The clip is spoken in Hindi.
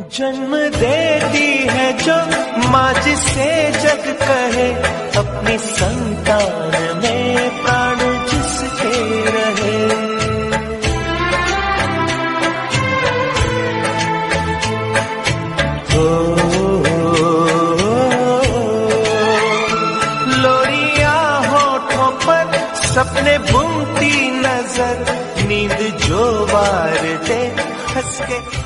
जन्म देती है जो माँ जिसे जग कहे, अपनी संतान में प्राण जिसके रहे। लोरिया होठों पर सपने बुनती नजर, नींद जो वार दे हंस के।